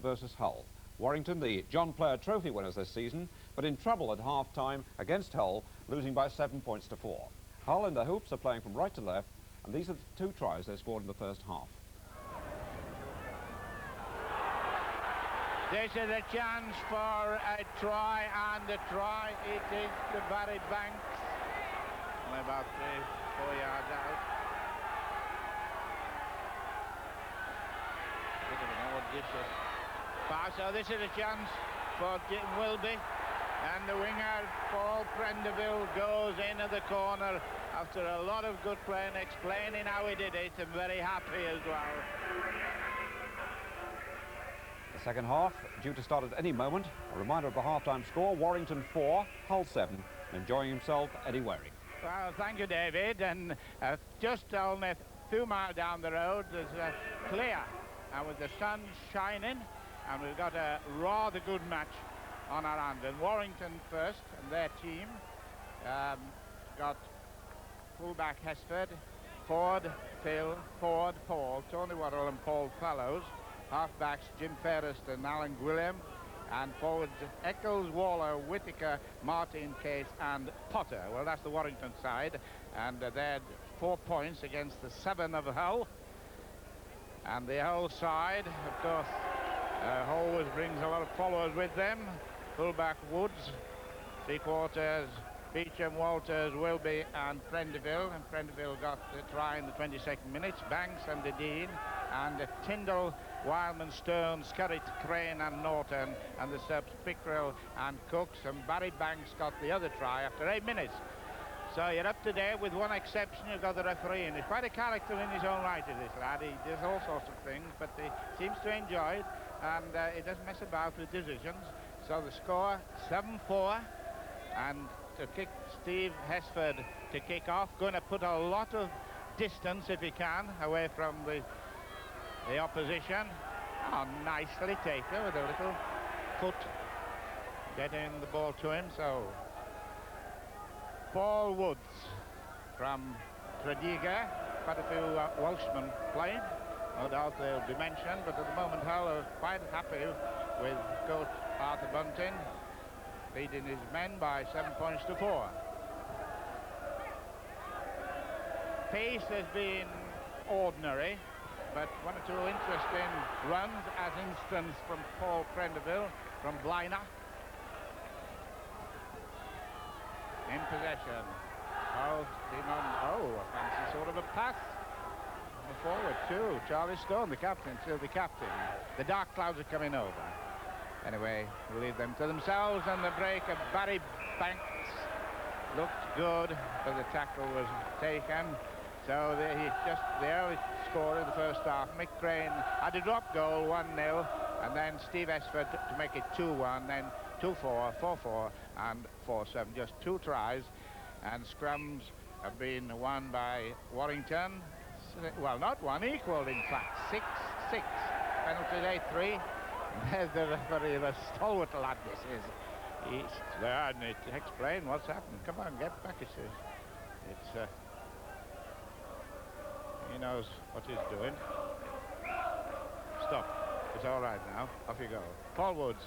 versus Hull. Warrington, the John Player Trophy winners this season, but in trouble at half-time against Hull, losing by 7 points to 4. Hull in the hoops are playing from right to left, and these are the 2 tries they scored in the first half. This is a chance for a try, and the try, it is to Barry Banks. Only about 3-4 yards out. Look at an audacious pass. So this is a chance for Jim Wilby, and the winger, Paul Prendeville, goes into the corner after a lot of good playing, explaining how he did it, and very happy as well. The second half due to start at any moment. A reminder of the half-time score: Warrington 4, Hull 7. Enjoying himself, Eddie Waring. Well, thank you, David. And just only a few miles down the road, there's clear, and with the sun shining, and we've got a rather good match on our hand. And Warrington first, and their team got fullback Hesford, forward Phil, forward Paul, Tony Waddell and Paul Fellows. Halfbacks Jim Ferris and Alan Gwilliam, and forwards Eccles, Waller, Whittaker, Martin, Case and Potter. Well, that's the Warrington side, and they had 4 points against the 7 of Hull. And the Hull side, of course, always brings a lot of followers with them. Fullback Woods, 3-quarters Beecham, Walters, Wilby and Prendeville. And Prendeville got the try in the 22nd minute. Banks and the Dean, and Tyndall, Wildman, Stone, Skurrit, Crane and Norton, and the subs Pickrell and Cooks, and Barry Banks got the other try after 8 minutes. So you're up to date, with one exception. You've got the referee, and he's quite a character in his own right, this lad. He does all sorts of things, but he seems to enjoy it, and he doesn't mess about with decisions. So the score 7-4, and to kick Steve Hesford to kick off, going to put a lot of distance, if he can, away from the opposition. Oh, nicely taken with a little foot getting the ball to him. So Paul Woods from Tredegar, quite a few Welshmen playing, no doubt they'll be mentioned, but at the moment Hull are quite happy with coach Arthur Bunting leading his men by 7 points to 4. Pace has been ordinary, but 1 or 2 interesting runs, as instance from Paul Prendeville from Blina. In possession. Oh, a fancy sort of a pass. Forward too. Charlie Stone, the captain, still the captain. The dark clouds are coming over. Anyway, we'll leave them to themselves, and the break of Barry Banks looked good, but the tackle was taken. So the early score of the first half. Mick Crane had a drop goal, 1-0, and then Steve Esford to make it 2-1, then 2-4, 4-4, and 4-7. Just 2 tries, and scrums have been won by Warrington. Well, not one, equal in fact. 6-6. Penalties 8-3. There's the referee, the stalwart lad this is. He's there, and it explain what's happened. Come on, get back, he says. It's he knows what he's doing. Stop. It's all right now. Off you go. Paul Woods.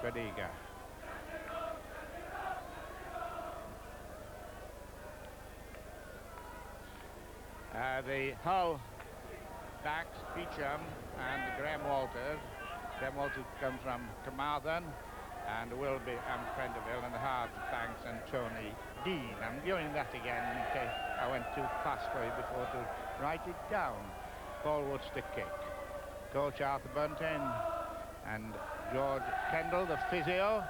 Tredegar. The Hull backs, Beecham and Graham Walters. Graham Walters comes from Carmarthen, and Wilby and Prendeville, and the halves, Banks and Tony Dean. I'm doing that again in case I went too fast for you before to write it down. Paul Woods to kick. Coach Arthur Bunting and George Kendall, the physio.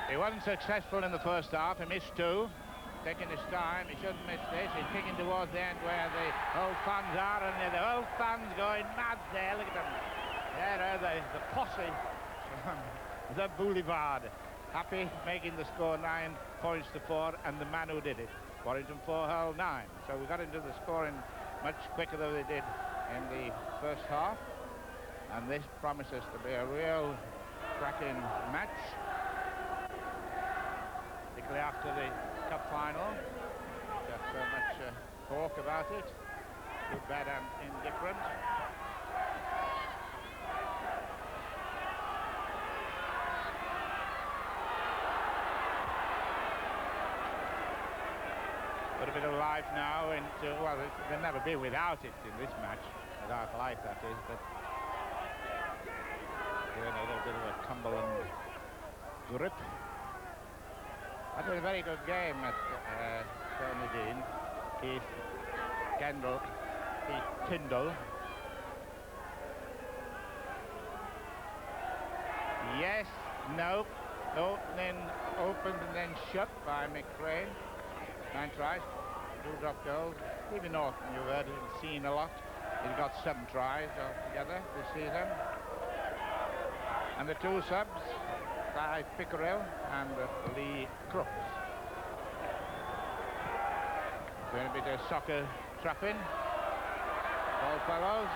He wasn't successful in the first half. He missed 2. Taking his time, he shouldn't miss this. He's kicking towards the end where the Hull fans are, and the Hull fans going mad there. Look at them. There, the posse from the boulevard. Happy, making the score 9 points to 4, and the man who did it. Warrington 4, Hull 9. So we got into the scoring much quicker than they did in the first half, and this promises to be a real cracking match, particularly after the cup final. There's so much talk about it. good, bad and indifferent. Got a bit of life now into, well, they'll never be without it in this match, without life that is, but doing a little bit of a Cumberland grip. That was a very good game at Tony Dean. Keith Tyndall. Yes, no, opened and then shut by McCrane. 9 tries, 2 drop goals. Stevie Norton, you've heard and seen a lot. He's got 7 tries altogether this season. And the 2 subs, Clive Pickerill and Lee Crooks. Doing a bit of soccer trapping. All fellows.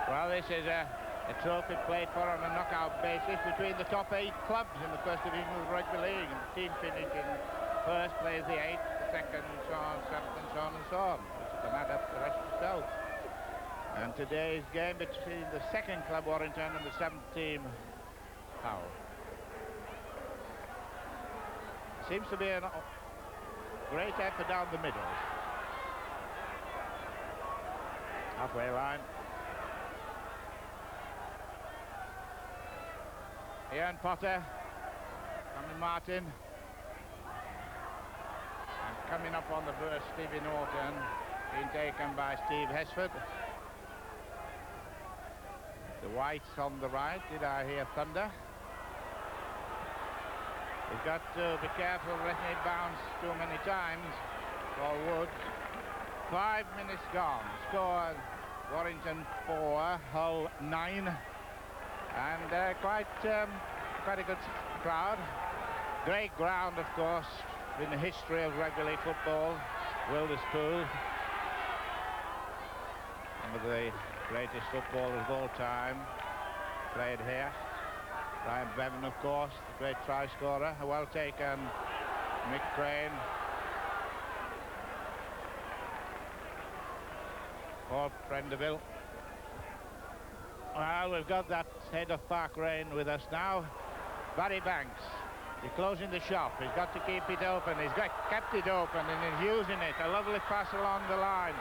Well, this is a trophy played for on a knockout basis between the top 8 clubs in the First Division of the Rugby League, and the team finishing first plays the 8th, the second, so on, 7th, and so on and so on, which can add up the rest yourself. And today's game between the 2nd club Warrington and the 7th team Hull. Seems to be a great effort down the middle. Halfway line. Ian Potter, Tommy Martin, and coming up on the burst, Stevie Norton, being taken by Steve Hesford. The Whites on the right, did I hear thunder? He's got to be careful letting it bounce too many times for Woods. 5 minutes gone, scored Warrington 4, Hull 9. And quite a good crowd. Great ground, of course, in the history of rugby league football, Wilderspool. One of the greatest footballers of all time played here. Brian Bevan, of course, the great try scorer. A well taken Mick Crane. Paul Prenderville. Well, we've got that head of Park Lane with us now. Barry Banks, he's closing the shop. He's got to keep it open. He's kept it open and he's using it. A lovely pass along the line.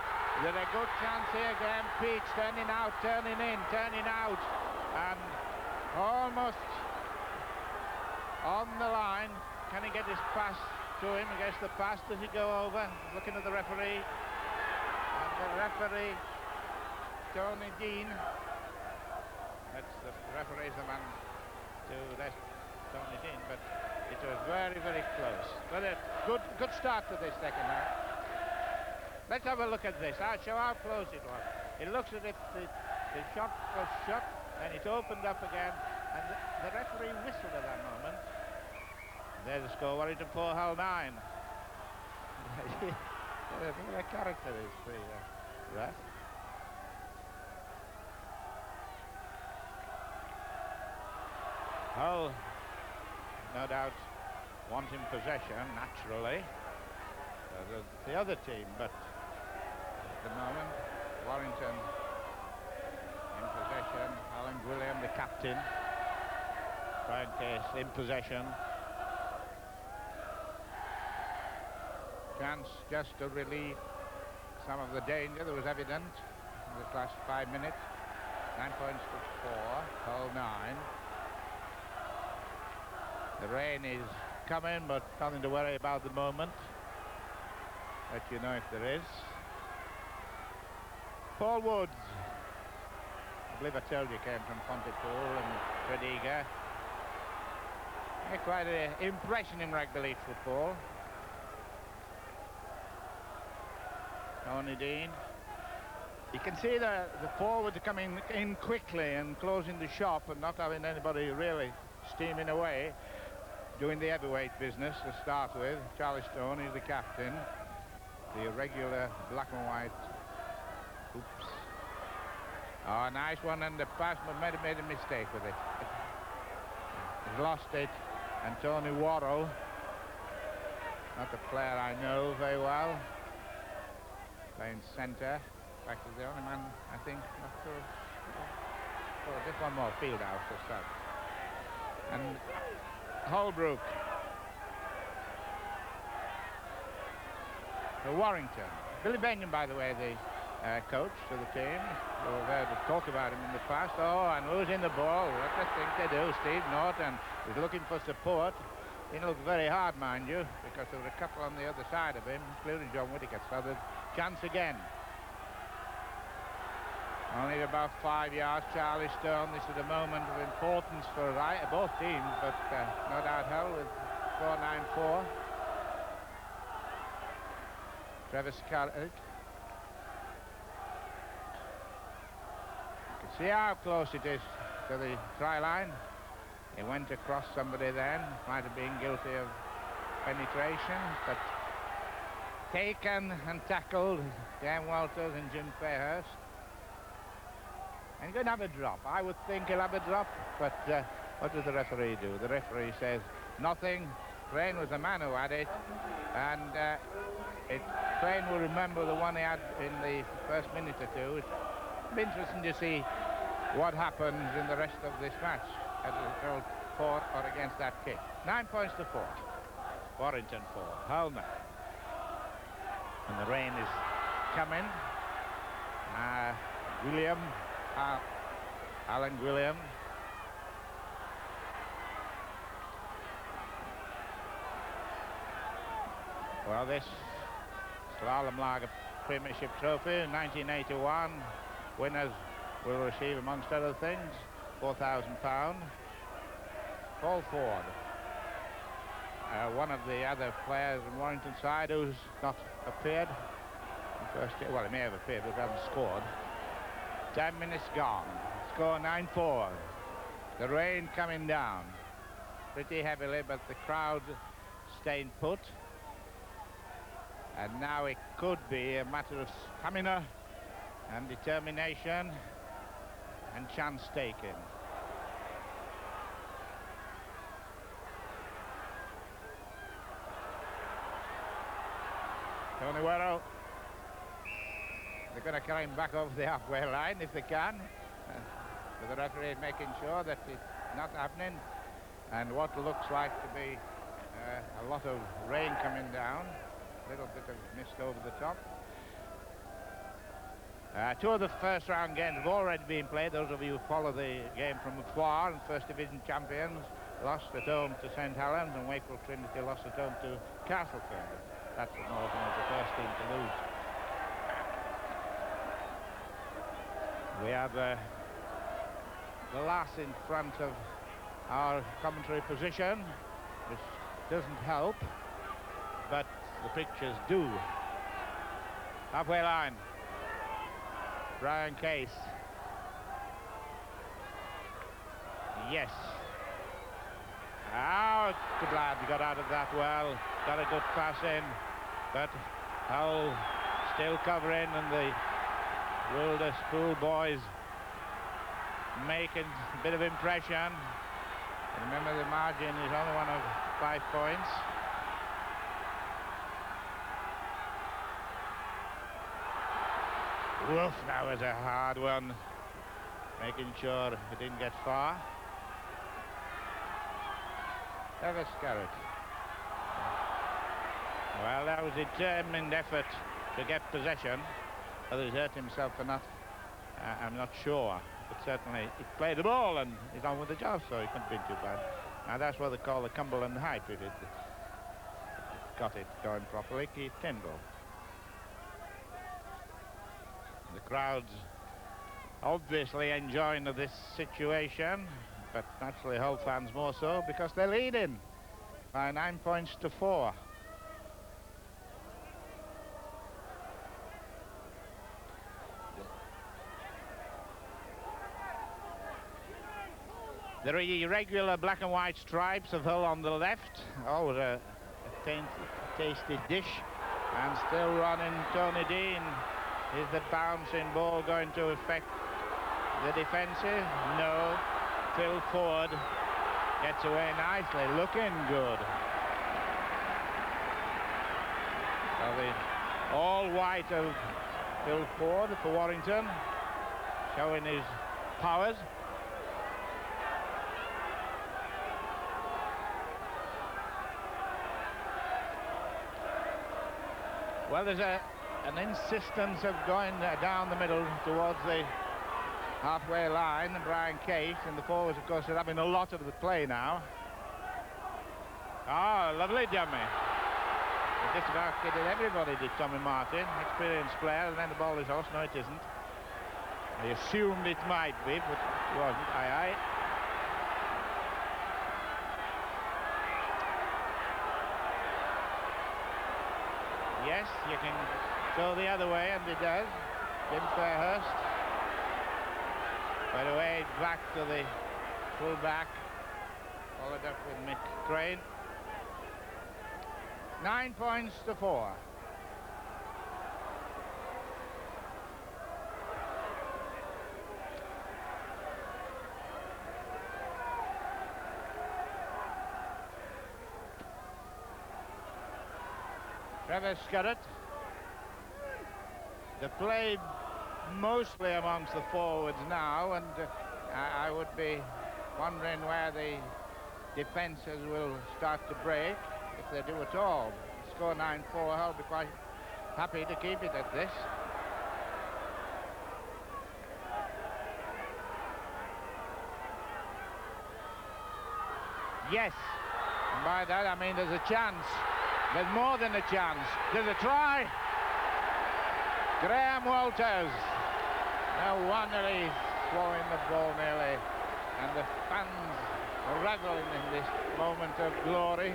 There's a good chance here again. Peach turning out, turning in, turning out. And almost on the line. Can he get his pass to him? He gets the pass. Does he go over? Looking at the referee. And the referee, Tony Dean. That's the referee's the man to let Tony Dean, but it was very, very close. But a good start to this second half. Let's have a look at this. I'll show how close it was. It looks as if the shot was shut, and it opened up again, and the referee whistled at that moment. There's the score, Warrington 4, Hull 9. The character is pretty right. Hull, no doubt, wanting possession, naturally, the other team, but at the moment, Warrington in possession. Alan William, the captain, Brian Case in possession. Chance just to relieve some of the danger that was evident in the last 5 minutes. 9 points to 4, Hull 9. The rain is coming, but nothing to worry about the moment. Let you know if there is. Paul Woods, I believe I told you, came from Pontypool and Tredegar. Quite an impression in rugby league football. Tony Dean. You can see the forwards are coming in quickly and closing the shop and not having anybody really steaming away. Doing the heavyweight business to start with. Charlie Stone is the captain. The irregular black and white. Oops. Oh, nice one, and the pass, but made a mistake with it. He's lost it. And Tony Worrell, not a player I know very well, playing centre. In fact, he's the only man, I think, not to... Oh, just one more field out for start. And Holbrook. For Warrington. Billy Benyon, by the way, the coach to the team. We've heard talk about him in the past. Oh, and losing the ball. What do you think they do? Steve Norton is looking for support. He looked very hard, mind you, because there were a couple on the other side of him, including John Whittaker. So the chance again. Only about 5 yards. Charlie Stone. This is a moment of importance for both teams, but no doubt Hull with 4-9-4. Trevor Scarlett. You can see how close it is to the try line. He went across somebody then. Might have been guilty of penetration, but taken and tackled. Dan Walters and Jim Fairhurst. And he's going to have a drop. I would think he'll have a drop, but what does the referee do? The referee says nothing. Crane was the man who had it, and Crane will remember the one he had in the first minute or two. It'll be interesting to see what happens in the rest of this match as a result for or against that kick. 9 points to 4. Warrington 4. Hull none. And the rain is coming. Alan William. Well, this Slalom Lager Premiership Trophy in 1981. Winners will receive, amongst other things, £4,000. Paul Ford, one of the other players in Warrington side who's not appeared. First, well, he may have appeared, but hasn't scored. 10 minutes gone. Score 9-4. The rain coming down pretty heavily, but the crowd staying put. And now it could be a matter of stamina and determination and chance taken. Tony Worrell. They're going to carry him back over the halfway line if they can. But the referee is making sure that it's not happening. And what looks like to be a lot of rain coming down. A little bit of mist over the top. Two of the first round games have already been played. Those of you who follow the game from afar, and First Division champions lost at home to St Helens, and Wakefield Trinity lost at home to Castleford. That's the Northern was the first team to lose. We have the lass in front of our commentary position, which doesn't help, but the pictures do. Halfway line. Brian Case. Yes. Oh, good lad, got out of that well. Got a good pass in, but Hull still covering, and the Wilder schoolboys making a bit of impression. Remember, the margin is only one of 5 points. Woof, that was a hard one. Making sure it didn't get far. Trevor Scarlett. Well, that was a determined effort to get possession. Whether he's hurt himself or not, I'm not sure. But certainly he played the ball and he's on with the job, so he couldn't be too bad. Now that's what they call the Cumberland hype, if it got it going properly. Keith Tyndall. The crowd's obviously enjoying this situation, but naturally Hull fans more so because they're leading by 9 points to 4. The irregular black and white stripes of Hull on the left. Always a tasty dish. And still running Tony Dean. Is the bouncing ball going to affect the defensive? No. Phil Ford Gets away nicely, looking good. So the all white of Bill Ford for Warrington, showing his powers. Well, there's an insistence of going down the middle towards the halfway line. Brian Case and the forwards, of course, are having a lot of the play now. Oh, lovely dummy. He just about kidded everybody, did Tommy Martin. Experienced player, and then the ball is off. No, it isn't. I assumed it might be, but it wasn't. Aye, aye. Yes, you can go the other way, and it does. Jim Fairhurst. By the way, back to the full back. Followed up with Mick Crane. 9 points to 4. Trevor Scudder. The play mostly amongst the forwards now, and I would be wondering where the defences will start to break, if they do at all. Score 9-4, I'll be quite happy to keep it at this. Yes, and by that I mean there's a chance. There's more than a chance. There's a try. Graham Walters. No wonder he's throwing the ball nearly. And the fans are reveling in this moment of glory.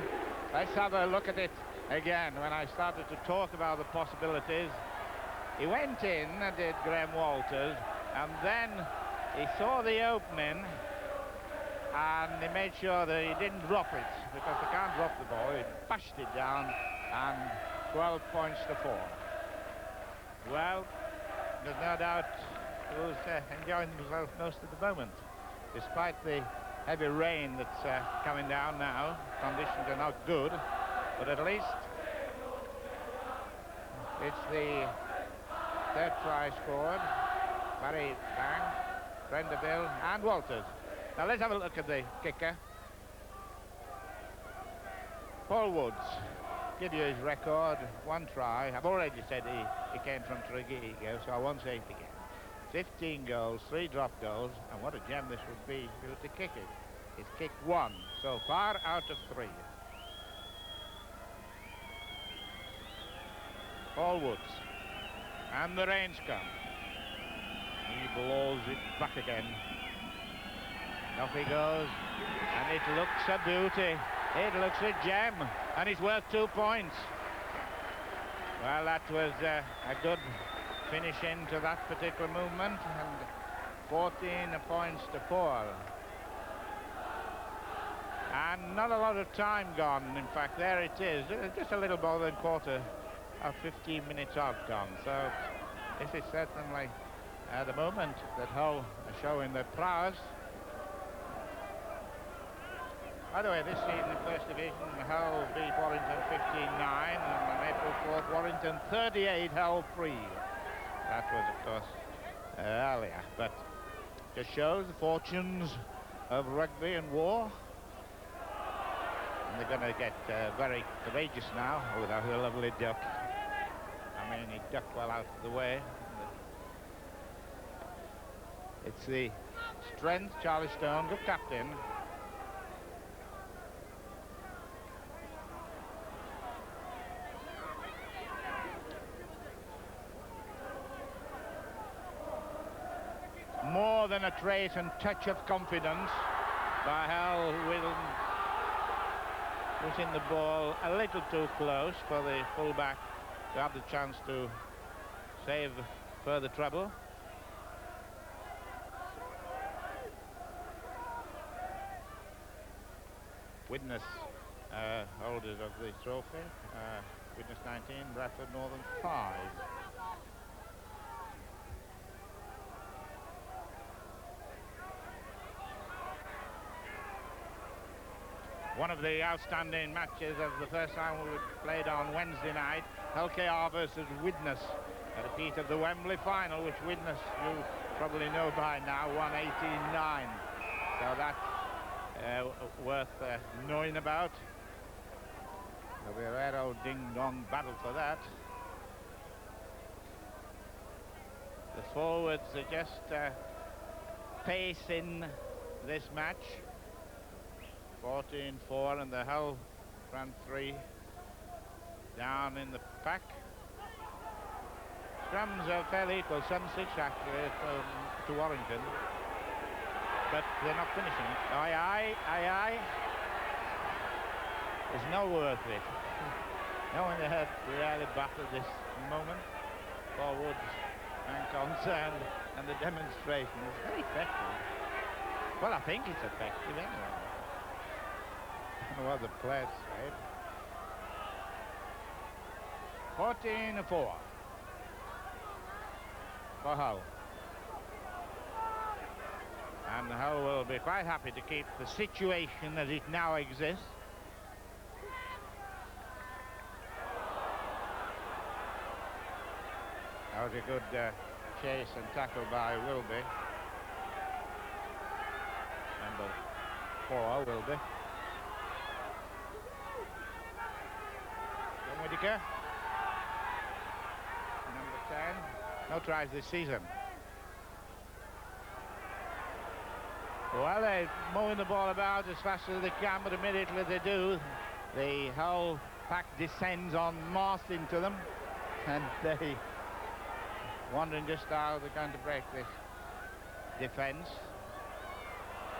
Let's have a look at it again. When I started to talk about the possibilities, he went in, did Graham Walters, and then he saw the opening and he made sure that he didn't drop it, because they can't drop the ball. He bashed it down, and 12 points to 4. Well, there's no doubt he was enjoying himself most of the moment, despite the heavy rain that's coming down now. Conditions are not good, but at least it's the third try scored. Barry Bang, Prenderville and Walters. Now let's have a look at the kicker. Paul Woods, give you his record, 1 try. I've already said he came from Tregeago, so I won't say it again. 15 goals, 3 drop goals, and what a gem this would be if he were to kick it. He's kicked 1 so far out of 3. Paul Woods, and the rain's come. He blows it back again. Off he goes, and it looks a beauty. It looks a gem, and it's worth 2 points. Well, that was a good finish into that particular movement, and 14 points to 4. And not a lot of time gone. In fact, there it is. Just a little more than quarter of 15 minutes odd gone. So this is certainly the moment that Hull are showing their prowess. By the way, this season in First Division, Hull beat Warrington 15-9, and on April 4th, Warrington 38, Hull 3. That was, of course, earlier, but just shows the fortunes of rugby and war. And they're going to get very courageous now with a lovely duck. I mean, he ducked well out of the way. It's the strength, Charlie Stone, good captain. More than a trace and touch of confidence by Hull, pushing the ball a little too close for the fullback to have the chance to save further trouble. Witness holders of the trophy, Witness 19, Bradford Northern 5. one of the outstanding matches of the first time we played on Wednesday night. LKR versus Widnes, a repeat of the Wembley final, which Widnes, you probably know by now, won 18-9. So that's worth knowing about. There'll be a rare old ding-dong battle for that. The forwards are just pace in this match. 14-4 and the whole front three down in the pack. Scrums are fairly equal, 7-6 actually to Warrington, but they're not finishing. Aye. It's not worth it. No one had really battled this moment. Forwards and concerned, and the demonstration is very effective. Well, I think it's effective anyway. I don't know what the players said. 14-4 for Hull. And Hull will be quite happy to keep the situation as it now exists. That was a good chase and tackle by Wilby. Number 4, Wilby. Whittaker. Number 10. No tries this season. Well, they're moving the ball about as fast as they can, but immediately they do, the whole pack descends en masse into them, and they wondering just how they're going to break this defence,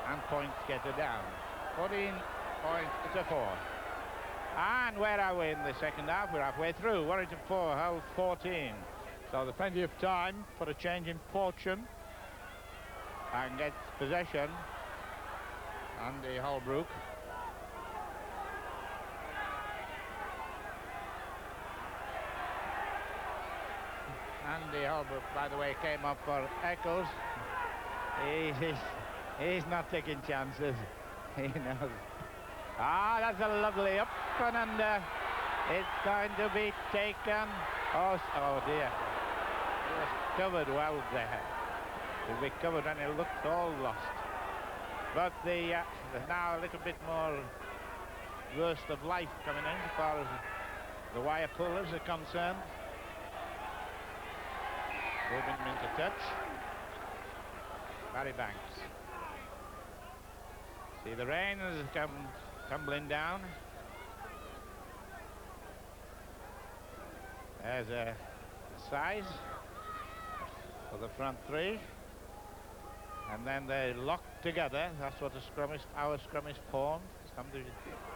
and points get her down. 14 points to 4. And where are we in the second half? We're halfway through. Warrington 4, Hull 14. So there's plenty of time for a change in fortune. And gets possession. Andy Holbrook. Andy Holbrook, by the way, came up for Eccles. He's not taking chances. He knows. Ah, that's a lovely up and under. It's going to be taken. Oh dear. It was covered well there. It will be covered and it looked all lost. But there's now a little bit more burst of life coming in as far as the wire pullers are concerned. Moving them into touch. Barry Banks. See, the rain has come tumbling down. There's a size for the front three, and then they lock together. That's what our scrum is formed. Somebody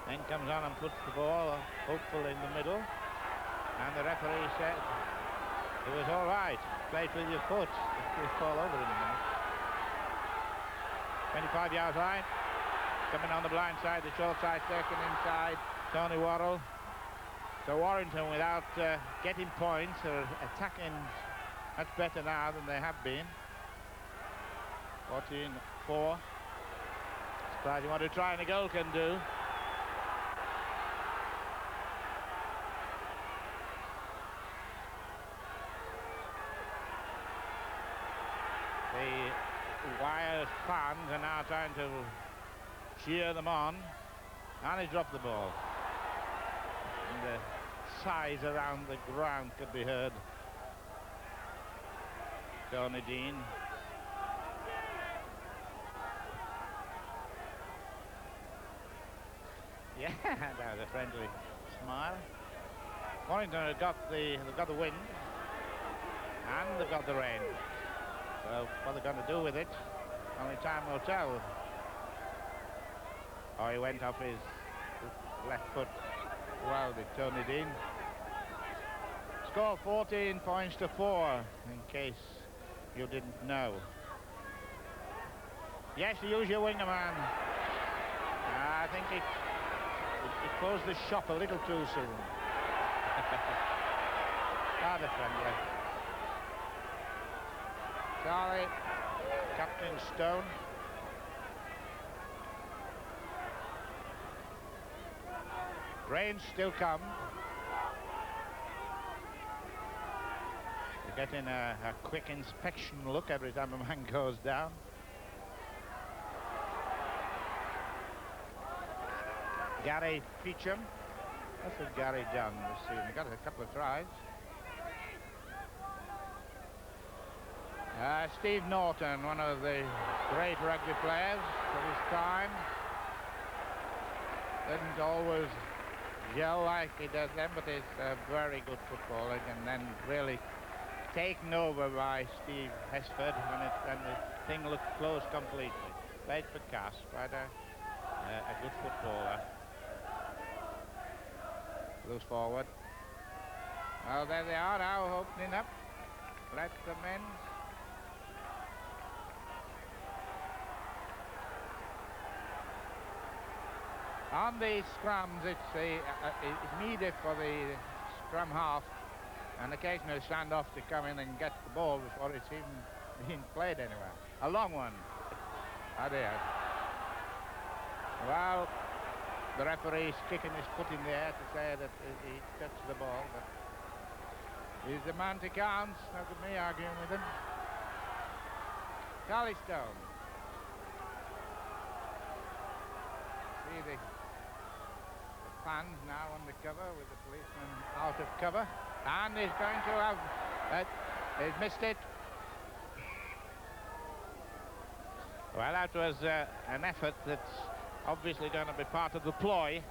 then comes on and puts the ball hopefully in the middle, and the referee said it was all right. Play it with your foot. You'll fall over in a minute. 25 yards line. Coming on the blind side, the short side taken inside, Tony Worrell. So Warrington, without getting points, are attacking much better now than they have been. 14-4. Surprising what a try and a goal can do. The Wires fans are now trying to cheer them on, and he dropped the ball. And the sighs around the ground could be heard. Tony Dean. Yeah, that was a friendly smile. Warrington have got the wind, and they've got the rain. So what they're going to do with it, only time will tell. Oh, he went off his left foot. Wow, did Tony Dean. Score 14 points to 4, in case you didn't know. Yes, use your winger man. I think it closed the shop a little too soon. Rather friendly. Sorry, Captain Stone. Rain still come. You're getting a quick inspection look every time a man goes down. Gary Feacham. That's what Gary done this season. He got a couple of tries. Steve Norton, one of the great rugby players of his time. Didn't always gel like he does then, but he's a very good footballer, and then really taken over by Steve Hesford when the thing looked closed completely. Played for Cass, quite a good footballer. Loose forward. Well, there they are now, opening up. Let them in. On the scrums, it's needed for the scrum half and occasionally stand off to come in and get the ball before it's even being played anywhere. A long one. Oh dear. Well, the referee's kicking his foot in the air to say that he touched the ball, but he's the man to count. Look at me arguing with him. Charlie Stone. See the fans now on the cover with the policeman out of cover, and he's going to have he's missed it. Well, that was an effort that's obviously going to be part of the ploy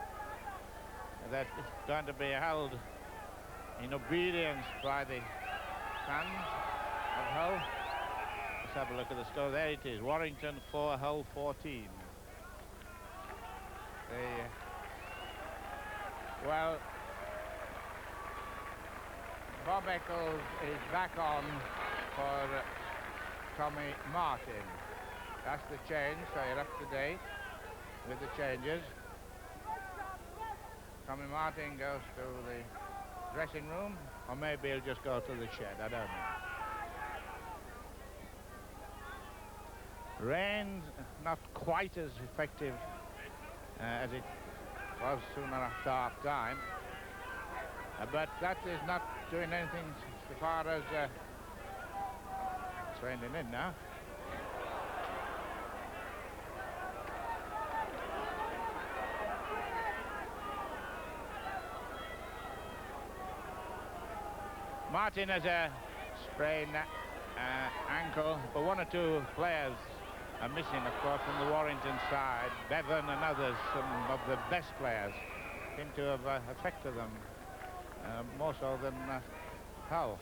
that is going to be held in obedience by the fans of Hull. Let's have a look at the score. There it is, Warrington 4, Hull 14. Well, Bob Eccles is back on for Tommy Martin. That's the change, so you're up to date with the changes. Tommy Martin goes to the dressing room, or maybe he'll just go to the shed, I don't know. Rain's not quite as effective as it was sooner after half time, but that is not doing anything so far as it's raining in now. Martin has a sprained ankle, but one or two players are missing, of course, from the Warrington side. Bevan and others, some of the best players, seem to have affected them more so than Hull.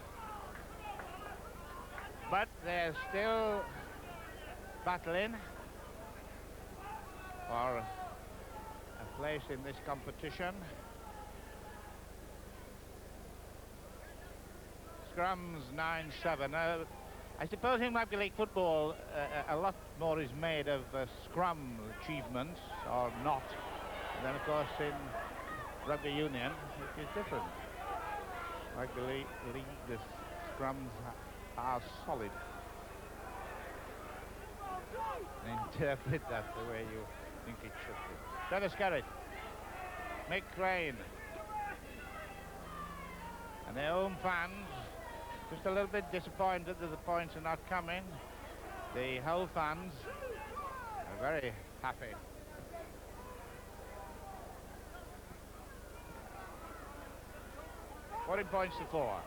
But they're still battling for a place in this competition. Scrums 9-7. I suppose in rugby league football a lot more is made of scrum achievements or not. And then of course in rugby union it is different. Rugby league the scrums are solid. Interpret that the way you think it should be. Travis Garrett, Mick Crane, and their home fans just a little bit disappointed that the points are not coming. The Hull fans are very happy. Points to 4.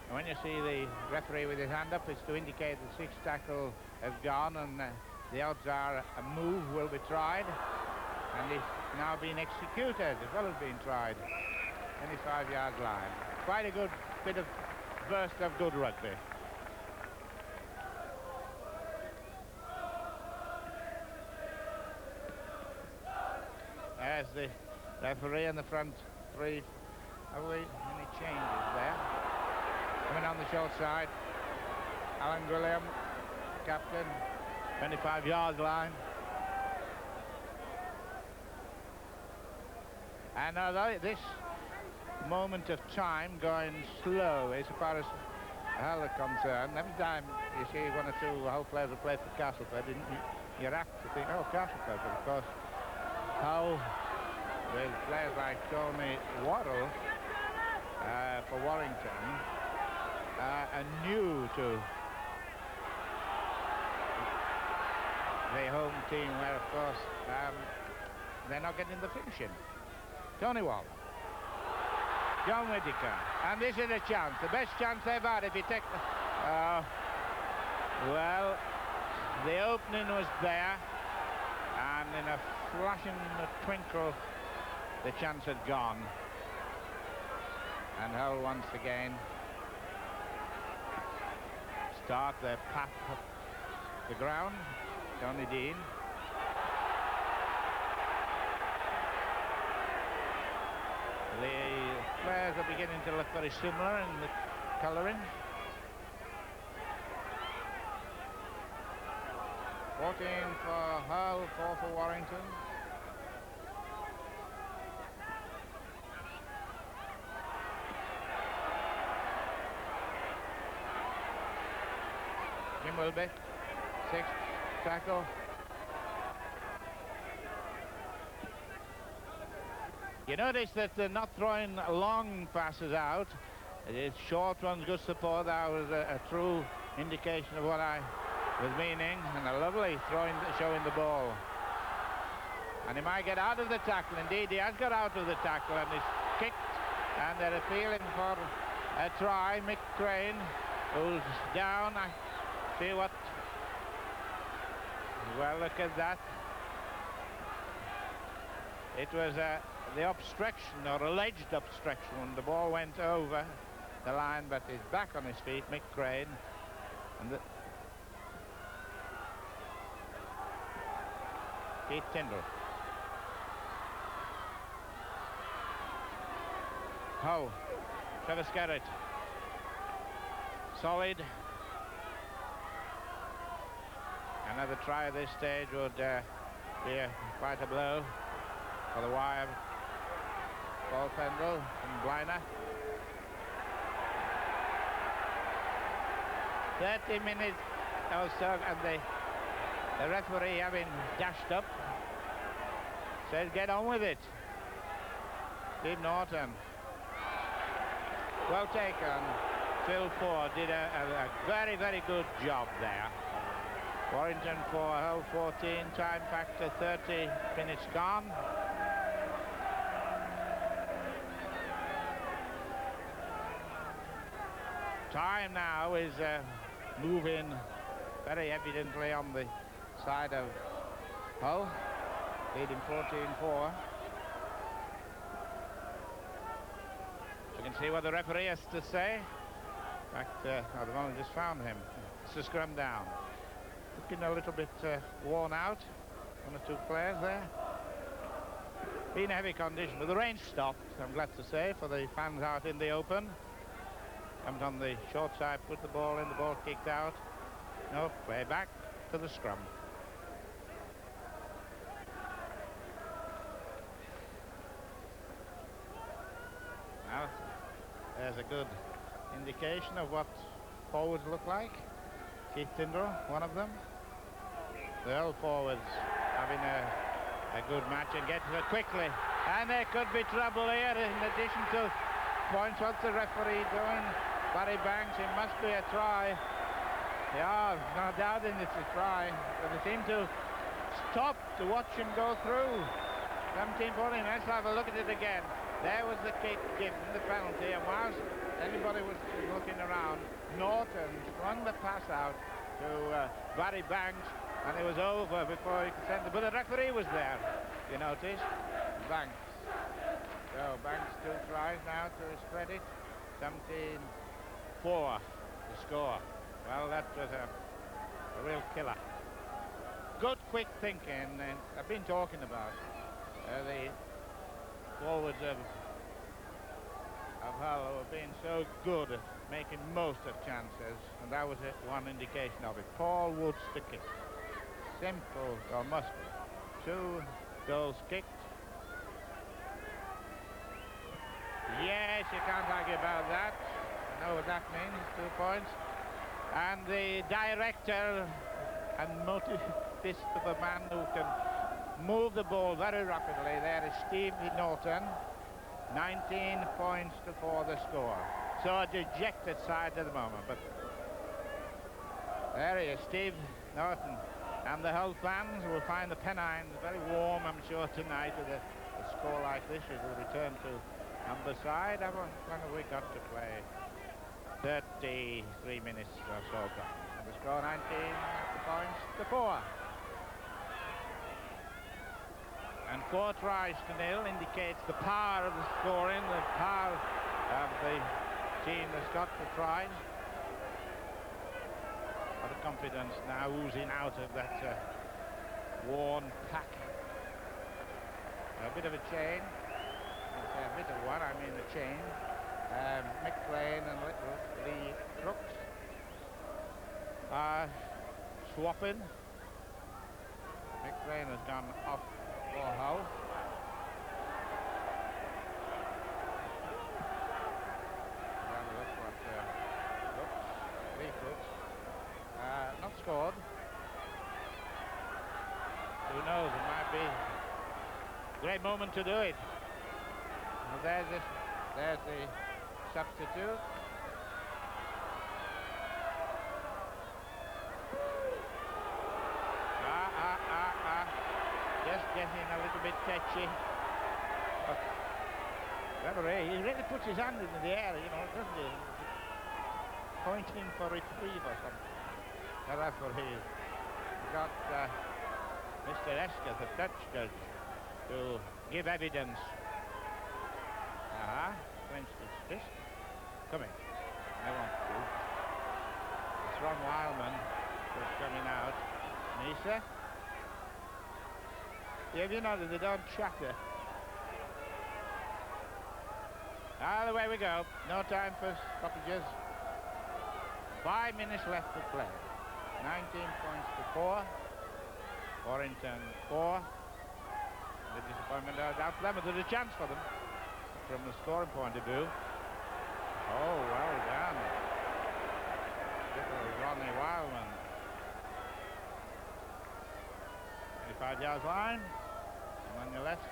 And when you see the referee with his hand up, it's to indicate the 6th tackle has gone, and the odds are a move will be tried, and it's now being executed as well as being tried. 25-yard line. Quite a good bit of burst of good rugby. As the referee and the front three, have we any changes there? Coming on the short side, Alan Graham, captain, 25-yard line. And this moment of time going slow as far as Hull are concerned. Every time you see one or two Hull players who play for Castleford, you're apt to think, oh, Castleford, but of course Hull with players like Tony Waddle for Warrington, and new to the home team, where of course they're not getting the finishing. Tony Waddle, John Whittaker, and this is a chance, the best chance they've had. If you take the, well, the opening was there, and in a flash and a twinkle the chance had gone. And Hull once again start their path up the ground. Tony Dean. The players are beginning to look very similar in the colouring. 14 for Hull, 4 for Warrington. Jim Wilby, 6th tackle. You notice that they're not throwing long passes out. It's short ones, good support. That was a true indication of what I was meaning, and a lovely showing the ball. And he might get out of the tackle. Indeed, he has got out of the tackle and is kicked, and they're appealing for a try. Mick Crane, who's down. I see what... Well, look at that. It was the obstruction, or alleged obstruction, when the ball went over the line, but he's back on his feet, Mick Crane. And Keith Tyndall. Hull, Trevor Skerritt. Solid. Another try at this stage would be quite a blow for the wire. Paul Pendle from Bliner. 30 minutes or so, and the referee, having dashed up, said get on with it. Steve Norton. Well taken. Phil Ford did a very, very good job there. Warrington 4, Hull 14, time factor 30 minutes gone. Time now is moving very evidently on the side of Hull, leading 14-4. You can see what the referee has to say. In fact, at the moment, just found him. It's a scrum down. Looking a little bit worn out, one or two players there. Been a heavy condition, but the rain stopped, I'm glad to say, for the fans out in the open. Comes on the short side, put the ball in, the ball kicked out. No, play back to the scrum. Now, there's a good indication of what forwards look like. Keith Tyndall, one of them. The Hull forwards having a good match and get it quickly. And there could be trouble here in addition to points. What's the referee doing? Barry Banks, it must be a try. Yeah, no doubt it's a try. But they seem to stop to watch him go through. 17-14, let's have a look at it again. There was the kick given, the penalty, and whilst everybody was looking around, Norton swung the pass out to Barry Banks, and it was over before he could send it. But the referee was there, you notice. Banks. So Banks 2 tries now to his credit. 17-4 the score. Well, that was a real killer. Good quick thinking, and I've been talking about the forwards of Hull who have been so good at making most of chances, and that was one indication of it. Paul Woods to kick. Simple, or must be. 2 goals kicked. Yes, you can't argue about that. I know what that means, 2 points. And the director and motivist of a man who can moved the ball very rapidly. There is Steve Norton. 19 points to 4 the score. So a dejected side at the moment, but there he is, Steve Norton. And the Hull fans will find the Pennines very warm, I'm sure, tonight with a score like this. It will return to Humberside. How long have we got to play? 33 minutes or so gone. And the score 19 points to 4. And 4 tries to 0 indicates the power of the scoring, the power of the team that's got the tries. A lot of confidence now oozing out of that worn pack. A bit of a chain. A bit of one, I mean a chain. McLean and Lee Crooks are swapping. McLean has gone off for Hull. Lee Crooks. Not scored. Who knows, it might be a great moment to do it. Well, there's the substitute. Just getting a little bit touchy. But referee, he really puts his hand into the air, you know, doesn't he? Pointing for retrieve or something. The referee got Mr. Esker, the touch judge, to give evidence. Clenched his fist. Come in. I want to. It's Ron Wildman who's coming out. Nisa. Yeah, you know that they don't chatter. Away we go. No time for stoppages. 5 minutes left to play. 19 points to 4. Warrington 4. The disappointment out for them, but there's a chance for them from the scoring point of view. Oh, well done. Little Ronnie Wildman. 25 yards line. And on your left,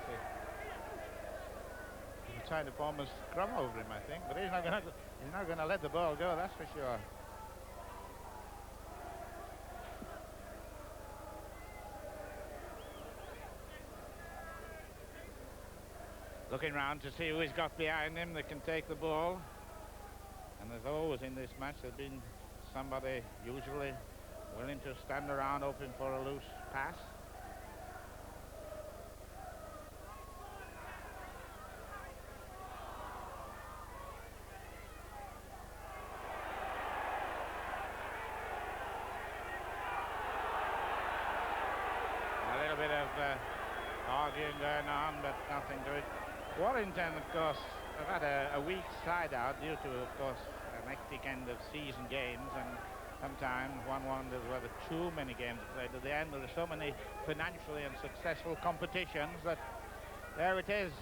he's trying to form a scrum over him, I think, but he's not going to let the ball go, that's for sure. Looking round to see who he's got behind him that can take the ball. And there's always in this match, there's been somebody usually willing to stand around hoping for a loose pass. A little bit of arguing going on, but nothing to it. Warrington, of course, have had a weak side out due to, of course, an hectic end of season games, and sometimes one wonders whether too many games are played at the end. There are so many financially and successful competitions that there it is.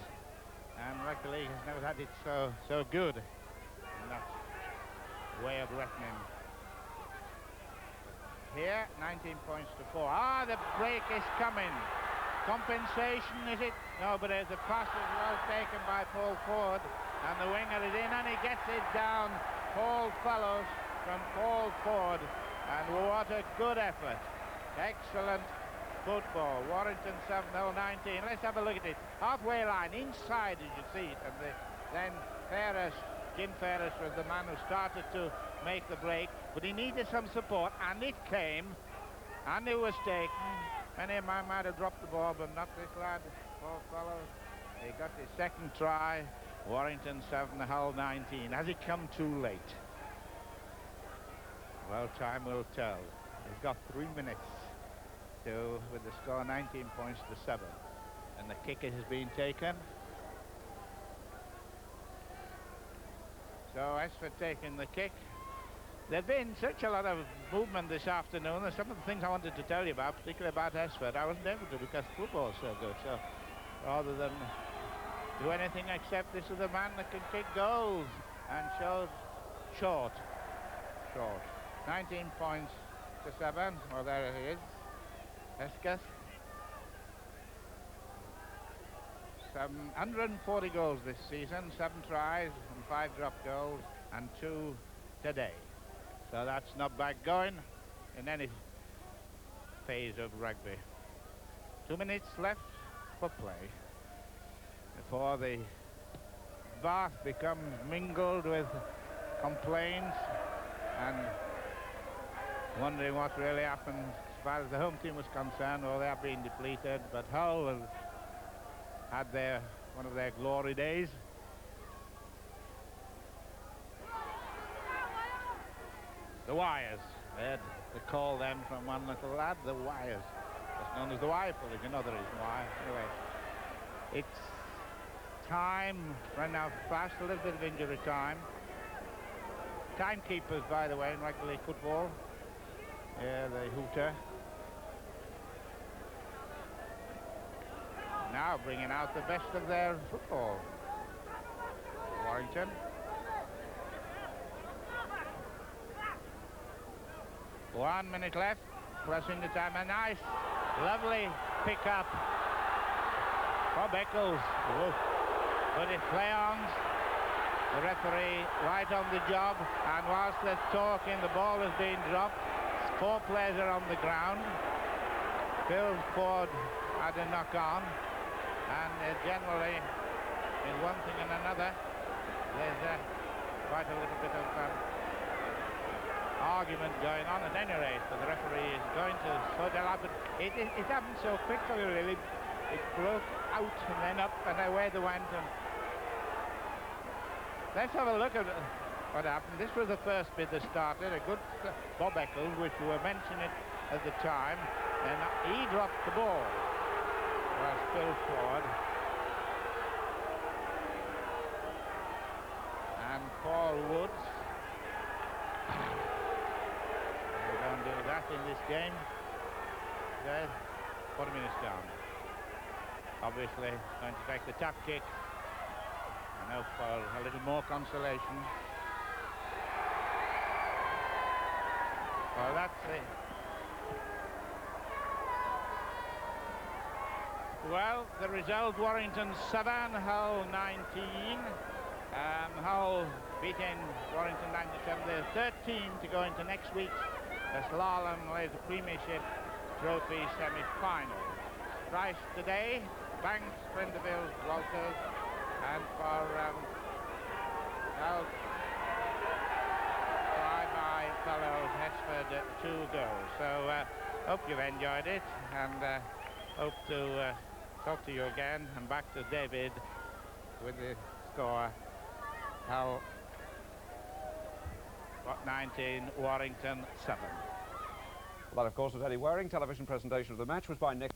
And rugby league has never had it so good in that way of reckoning. Here, 19 points to 4. The break is coming. Compensation, is it? No, but the pass is well taken by Paul Ford, and the winger is in, and he gets it down. Paul Fellows from Paul Ford, and what a good effort. Excellent football. Warrington 7-0-19. Let's have a look at it. Halfway line, inside as you see it, and then Ferris, Jim Ferris was the man who started to make the break, but he needed some support, and it came, and it was taken. Many of mine might have dropped the ball, but not this lad, Paul Fellows. He got his second try. Warrington 7, Hull 19. Has it come too late? Well, time will tell. He's got 3 minutes with the score 19 points to 7. And the kick has been taken. So as for taking the kick, there's been such a lot of movement this afternoon. There's some of the things I wanted to tell you about, particularly about Esford. I wasn't able to because football's so good. So rather than do anything except this is the man that can kick goals, and showed short. 19 points to 7. Well, there he is. Escus. 140 goals this season, 7 tries and 5 drop goals and 2 today. So that's not bad going in any phase of rugby. 2 minutes left for play before the bath becomes mingled with complaints and wondering what really happened as far as the home team was concerned. Well, they have been depleted, but Hull has had one of their glory days. The wires. They had the call then from one little lad, the wires. It's known as the wire pull, if you know the reason why. Anyway, it's time, running out fast, a little bit of injury time. Timekeepers, by the way, in rugby league football. Yeah, the hooter. Now bringing out the best of their football. Warrington. One minute left, pressing the time. A nice, lovely pick-up for Beckles. But it play-ons. The referee right on the job, and whilst they're talking, the ball has been dropped. 4 players are on the ground. Phil Ford had a knock-on, and generally, in one thing and another, there's quite a little bit of argument going on at any rate, but the referee is going to sort it out. But it happened so quickly, really. It broke out and then up, and away they went. And let's have a look at what happened. This was the first bit that started. A good Bob Eccles, which we were mentioning at the time, and he dropped the ball. Well, Phil Ford and Paul Woods. We don't do that in this game. There's 40 minutes down. Obviously going to take the tap kick and hope for a little more consolation. Well, that's it. Well, the result: Warrington 7, Hull 19. Hull beating Warrington 97. They're 13 to go into next week's slalom the Premiership Trophy semi-final. Price today: Banks, Prenderville, Walters, and for Hull, my fellows, Hesford, 2 goals. So hope you've enjoyed it, and hope to talk to you again. And back to David with the score. Hull 19, Warrington 7. Well, that, of course, was Eddie Waring. Television presentation of the match was by Nick.